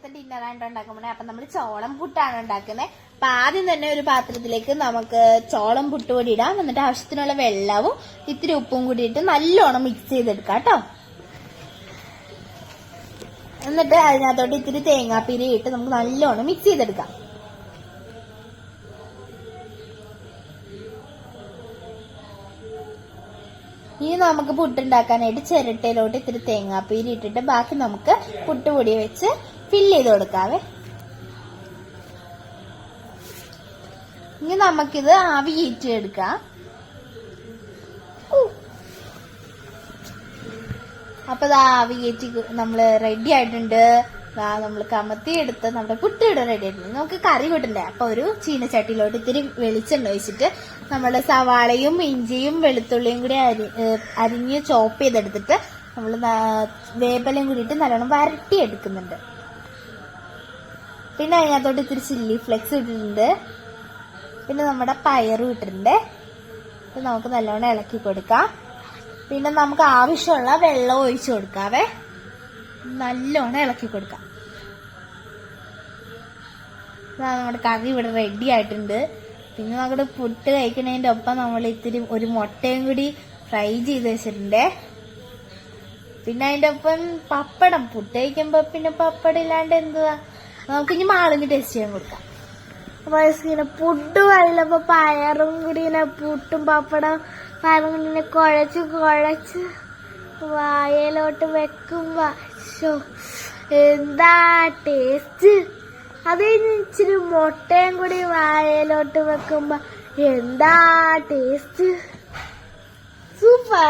രാത്രിയിലത്തെ ഡിന്നറായിട്ട് ഉണ്ടാക്കുമ്പോൾ അപ്പൊ നമ്മൾ ചോളം പുട്ടാണ് ഉണ്ടാക്കുന്നത്. അപ്പൊ ആദ്യം തന്നെ ഒരു പാത്രത്തിലേക്ക് നമുക്ക് ചോളം പുട്ടുപൊടി ഇടാം. എന്നിട്ട് ആവശ്യത്തിനുള്ള വെള്ളവും ഇത്തിരി ഉപ്പും കൂടി ഇട്ട് നല്ലോണം മിക്സ് ചെയ്തെടുക്കാം കേട്ടോ. എന്നിട്ട് അതിനകത്തോട്ട് ഇത്തിരി തേങ്ങാപ്പീരി ഇട്ട് നമുക്ക് നല്ലോണം മിക്സ് ചെയ്തെടുക്കാം. ഇനി നമുക്ക് പുട്ടുണ്ടാക്കാനായിട്ട് ചിരട്ടയിലോട്ട് ഇത്തിരി തേങ്ങാപ്പീരി ഇട്ടിട്ട് ബാക്കി നമുക്ക് പുട്ടുപൊടി വെച്ച് ഫില്ല് ചെയ്ത് കൊടുക്കാവേ. ഇനി നമുക്കിത് ആവി കയറ്റിയെടുക്കാം. അപ്പൊ ഇത് ആവി കയറ്റി നമ്മള് റെഡി ആയിട്ടുണ്ട്. നമ്മൾ കമത്തി എടുത്ത് നമ്മുടെ പുട്ടിവിടെ റെഡി ആയിട്ടുണ്ട്. നമുക്ക് കറി കൂട്ടണ്ടേ. അപ്പൊ ഒരു ചീനച്ചട്ടിയിലോട്ട് ഇത്തിരി വെളിച്ചെണ്ണ ഒഴിച്ചിട്ട് നമ്മള് സവാളയും ഇഞ്ചിയും വെളുത്തുള്ളിയും കൂടി അരിഞ്ഞ് ചോപ്പ് ചെയ്തെടുത്തിട്ട് നമ്മള് വേപ്പിലയും കൂടിയിട്ട് നല്ലോണം വരട്ടി എടുക്കുന്നുണ്ട്. പിന്നെ അതിനകത്തോട്ട് ഇത്തിരി ചില്ലി ഫ്ലെക്സ് ഇട്ടിട്ടുണ്ട്. പിന്നെ നമ്മുടെ പയറും ഇട്ടിട്ടുണ്ട്. ഇത് നമുക്ക് നല്ലോണം ഇളക്കി കൊടുക്കാം. പിന്നെ നമുക്ക് ആവശ്യമുള്ള വെള്ളം ഒഴിച്ചു കൊടുക്കാവേ. നല്ലോണം ഇളക്കി കൊടുക്കാം. നമ്മുടെ കറി ഇവിടെ റെഡി ആയിട്ടുണ്ട്. പിന്നെ നമ്മുടെ പുട്ട് കഴിക്കുന്നതിന്റെ ഒപ്പം നമ്മൾ ഇത്തിരി ഒരു മുട്ടയും കൂടി ഫ്രൈ ചെയ്ത് വെച്ചിട്ടുണ്ട്. പിന്നെ അതിന്റെ ഒപ്പം പപ്പടം. പുട്ട് കഴിക്കുമ്പോ പിന്നെ പപ്പടം ഇല്ലാണ്ട് എന്തുവാ. നമുക്ക് ഇനി മാളിന് ടേസ്റ്റ് ചെയ്യാൻ കൊടുക്കാം. അപ്പൊ ഇങ്ങനെ പുട്ട് വല്ലപ്പോ പയറും കൂടി ഇങ്ങനെ പുട്ടും പപ്പടം പയറും കൂടി ഇങ്ങനെ കുഴച്ച് വായയിലോട്ട് വെക്കുമ്പോ എന്താ ടേസ്റ്റ്. അത് കഴിഞ്ഞ് ഇച്ചിരി മുട്ടയും കൂടി വായയിലോട്ട് വെക്കുമ്പോ എന്താ ടേസ്റ്റ്. സൂപ്പർ.